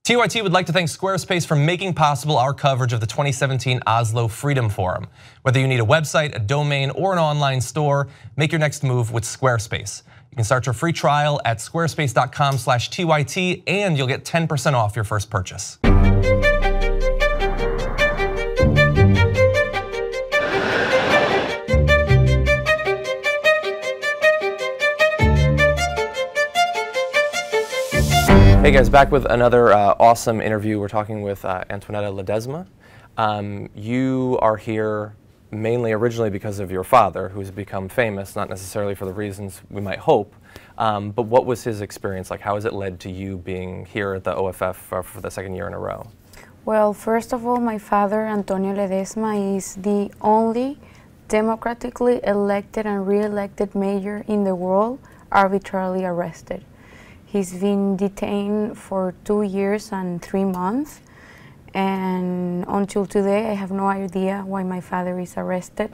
TYT would like to thank Squarespace for making possible our coverage of the 2017 Oslo Freedom Forum. Whether you need a website, a domain, or an online store, make your next move with Squarespace. You can start your free trial at squarespace.com/TYT and you'll get 10% off your first purchase. Hey guys, back with another awesome interview. We're talking with Antonietta Ledezma. You are here mainly originally because of your father, who's become famous, not necessarily for the reasons we might hope, but what was his experience like? How has it led to you being here at the OFF for the second year in a row? Well, first of all, my father, Antonio Ledezma, is the only democratically elected and re-elected mayor in the world arbitrarily arrested. He's been detained for 2 years and 3 months, and until today I have no idea why my father is arrested.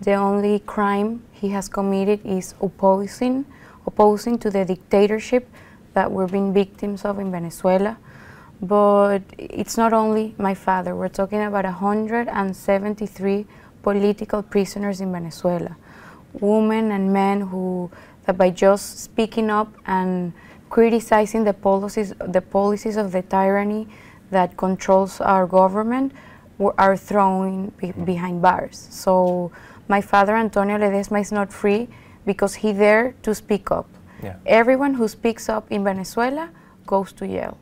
The only crime he has committed is opposing to the dictatorship that we're being victims of in Venezuela. But it's not only my father. We're talking about 173 political prisoners in Venezuela, women and men who, that by just speaking up and criticizing the policies of the tyranny that controls our government are thrown behind bars. So my father, Antonio Ledezma, is not free because he dared to speak up. Yeah. Everyone who speaks up in Venezuela goes to jail.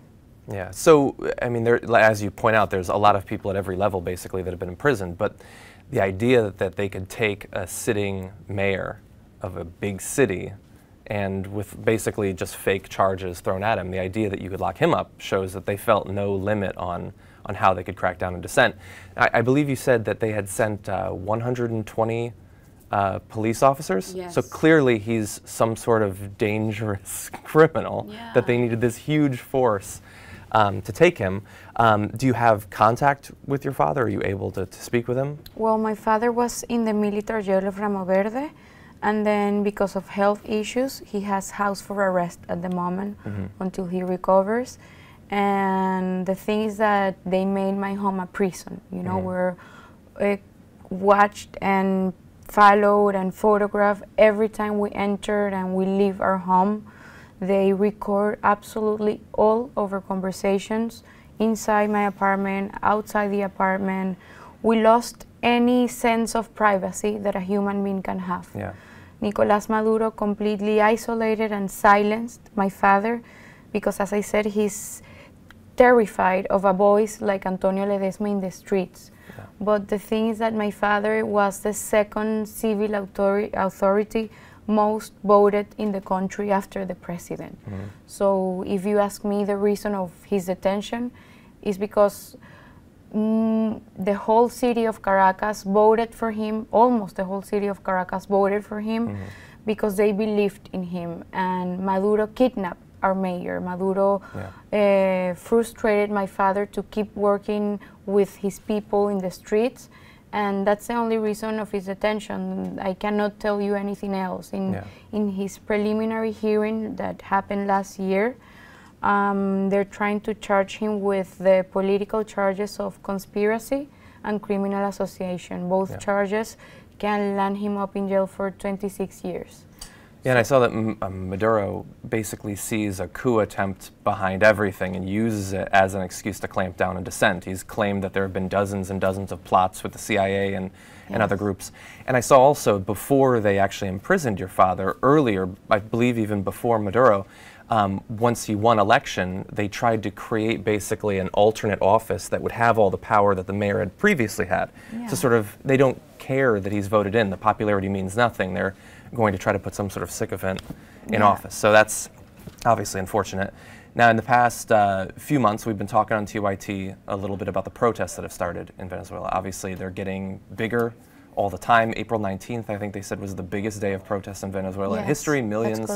Yeah, so I mean, as you point out, there's a lot of people at every level basically that have been imprisoned, but the idea that they could take a sitting mayor of a big city and with basically just fake charges thrown at him, the idea that you could lock him up shows that they felt no limit on how they could crack down on dissent. I believe you said that they had sent 120 police officers? Yes. So clearly he's some sort of dangerous criminal, yeah, that they needed this huge force to take him. Do you have contact with your father? Are you able to speak with him? Well, my father was in the military jail of Ramo Verde, and then because of health issues, he has house for arrest at the moment until he recovers. And the thing is that they made my home a prison. You know, we're watched and followed and photographed every time we enter and we leave our home. They record absolutely all of our conversations inside my apartment, outside the apartment. We lost any sense of privacy that a human being can have. Yeah. Nicolás Maduro completely isolated and silenced my father because, as I said, he's terrified of a voice like Antonio Ledezma in the streets. Yeah. But the thing is that my father was the second civil authority most voted in the country after the president. So if you ask me, the reason of his detention is because the whole city of Caracas voted for him, almost the whole city of Caracas voted for him because they believed in him. And Maduro kidnapped our mayor. Maduro frustrated my father to keep working with his people in the streets, and that's the only reason of his detention. I cannot tell you anything else. In his preliminary hearing that happened last year, they're trying to charge him with the political charges of conspiracy and criminal association. Both charges can land him up in jail for 26 years. Yeah, and I saw that Maduro basically sees a coup attempt behind everything and uses it as an excuse to clamp down on dissent. He's claimed that there have been dozens and dozens of plots with the CIA and other groups. And I saw also, before they actually imprisoned your father, earlier, I believe even before Maduro, once he won election, they tried to create basically an alternate office that would have all the power that the mayor had previously had. Yeah. So sort of, they don't care that he's voted in. The popularity means nothing. They're going to try to put some sort of sycophant in office. So that's obviously unfortunate. Now, in the past few months, we've been talking on TYT a little bit about the protests that have started in Venezuela. Obviously, they're getting bigger all the time. April 19th, I think they said, was the biggest day of protests in Venezuela in history. Millions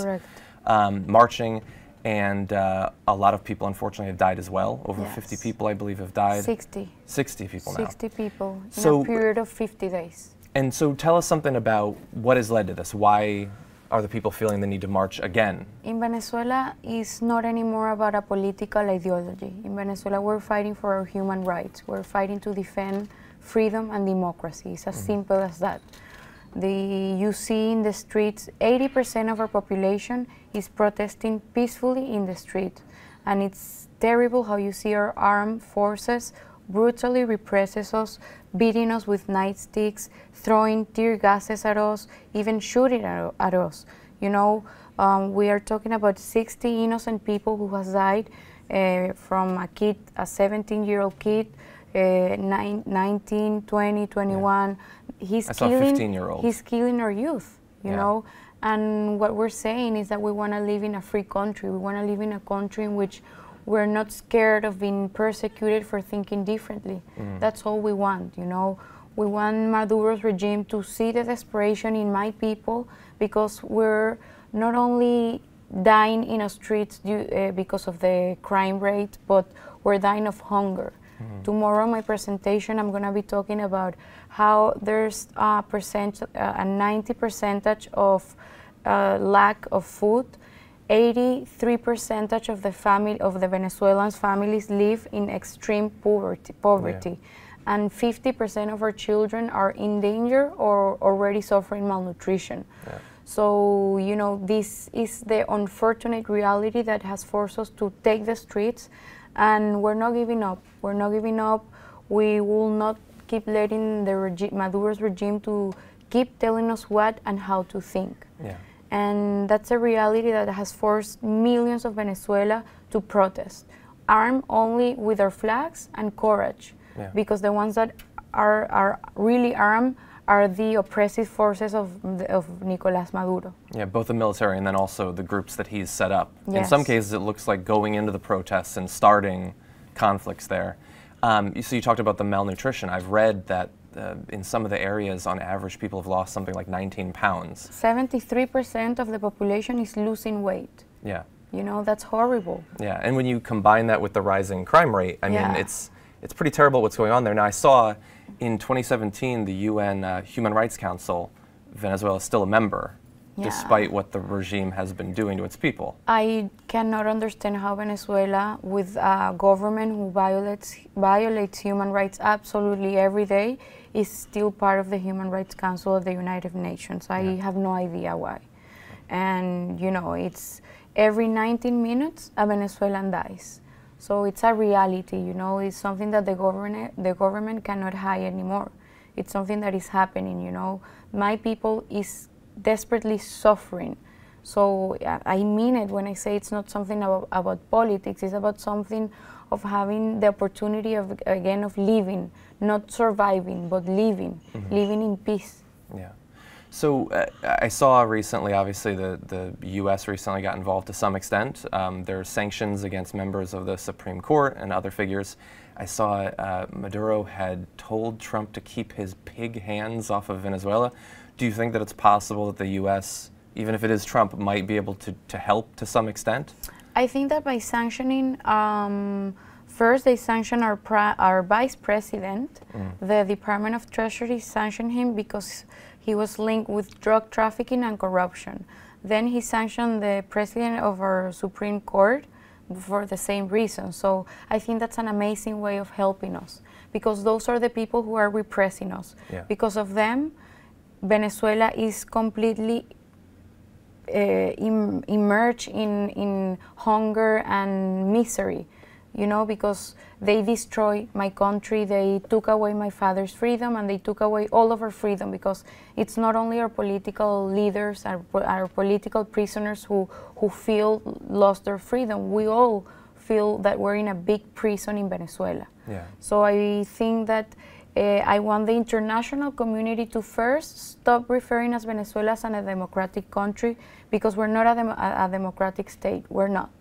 marching, and a lot of people, unfortunately, have died as well. Over 50 people, I believe, have died. 60. 60 people now. 60 people in a period of 50 days. And so tell us something about what has led to this. Why are the people feeling the need to march again? In Venezuela, it's not anymore about a political ideology. In Venezuela, we're fighting for our human rights. We're fighting to defend freedom and democracy. It's as simple as that. You see in the streets, 80% of our population is protesting peacefully in the street. And it's terrible how you see our armed forces brutally represses us, beating us with nightsticks, throwing tear gases at us, even shooting at us. You know, we are talking about 60 innocent people who has died from a kid, a 17-year-old kid, 19, 20, 21. I saw a 15-year-old. He's killing our youth, you know. And what we're saying is that we want to live in a free country. We want to live in a country in which we're not scared of being persecuted for thinking differently. That's all we want, you know. We want Maduro's regime to see the desperation in my people, because we're not only dying in the streets because of the crime rate, but we're dying of hunger. Tomorrow, my presentation, I'm going to be talking about how there's a 90% of lack of food. 83% of the Venezuelan families live in extreme poverty. And 50% of our children are in danger or already suffering malnutrition. So, you know, this is the unfortunate reality that has forced us to take the streets, and we're not giving up. We're not giving up. We will not keep letting the Maduro's regime to keep telling us what and how to think. And that's a reality that has forced millions of Venezuela to protest, armed only with our flags and courage, because the ones that are really armed are the oppressive forces of Nicolás Maduro. Yeah, both the military and then also the groups that he's set up. In some cases, it looks like going into the protests and starting conflicts there. So you talked about the malnutrition. I've read that in some of the areas, on average, people have lost something like 19 pounds. 73% of the population is losing weight. You know, that's horrible. And when you combine that with the rising crime rate, I mean, it's pretty terrible what's going on there. Now, I saw in 2017, the UN Human Rights Council, Venezuela is still a member, despite what the regime has been doing to its people. I cannot understand how Venezuela, with a government who violates human rights absolutely every day, is still part of the Human Rights Council of the United Nations. I have no idea why. And, you know, it's every 19 minutes a Venezuelan dies. So it's a reality, you know. It's something that the government cannot hide anymore. It's something that is happening, you know. My people is desperately suffering. So I mean it when I say it's not something about politics. It's about something of having the opportunity of, again, of living, not surviving, but living, living in peace. So I saw recently, obviously, the U.S. recently got involved to some extent. There are sanctions against members of the Supreme Court and other figures. I saw Maduro had told Trump to keep his pig hands off of Venezuela. Do you think that it's possible that the U.S., even if it is Trump, might be able to help to some extent? I think that by sanctioning, first they sanctioned our vice president. The Department of Treasury sanctioned him because he was linked with drug trafficking and corruption. Then he sanctioned the president of our Supreme Court for the same reason. So I think that's an amazing way of helping us, because those are the people who are repressing us. Because of them, Venezuela is completely immersed in hunger and misery, you know, because they destroyed my country, they took away my father's freedom, and they took away all of our freedom, because it's not only our political leaders, our political prisoners who feel lost their freedom. We all feel that we're in a big prison in Venezuela. So I think that I want the international community to first stop referring as Venezuela as a democratic country, because we're not a democratic state. We're not.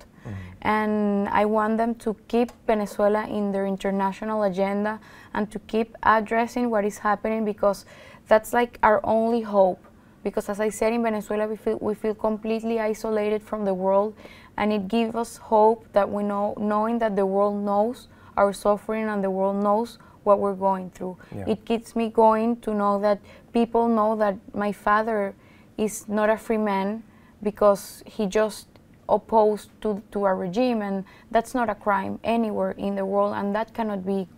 And I want them to keep Venezuela in their international agenda and to keep addressing what is happening, because that's like our only hope. Because as I said, in Venezuela we feel completely isolated from the world, and it gives us hope that we know, knowing that the world knows our suffering and the world knows what we're going through. It keeps me going to know that people know that my father is not a free man because he just opposed to a regime, and that's not a crime anywhere in the world, and that cannot be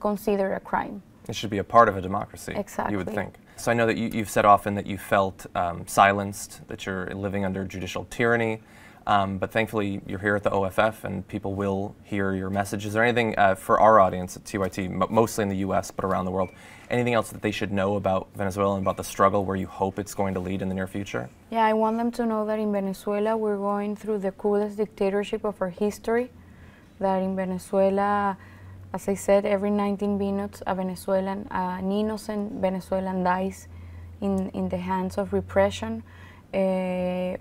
considered a crime. It should be a part of a democracy, Exactly. you would think. So I know that you've said often that you felt silenced, that you're living under judicial tyranny, but thankfully you're here at the OFF and people will hear your message. Is there anything for our audience at TYT, mostly in the US but around the world, anything else that they should know about Venezuela and about the struggle where you hope it's going to lead in the near future? Yeah, I want them to know that in Venezuela we're going through the cruelest dictatorship of our history, that in Venezuela, as I said, every 19 minutes an innocent Venezuelan dies in the hands of repression. I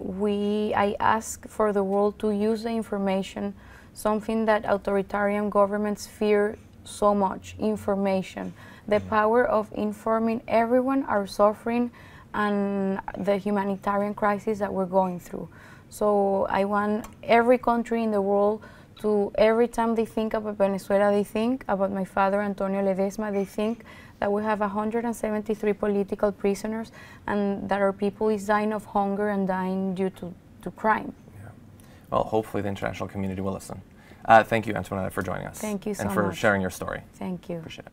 ask for the world to use the information, something that authoritarian governments fear so much, information. The power of informing everyone our suffering and the humanitarian crisis that we're going through. So I want every country in the world to, every time they think about Venezuela, they think about my father, Antonietta Ledezma, they think that we have 173 political prisoners and that our people is dying of hunger and dying due to crime. Yeah. Well, hopefully the international community will listen. Thank you, Antonietta, for joining us. Thank you so much. And for sharing your story. Thank you. Appreciate it.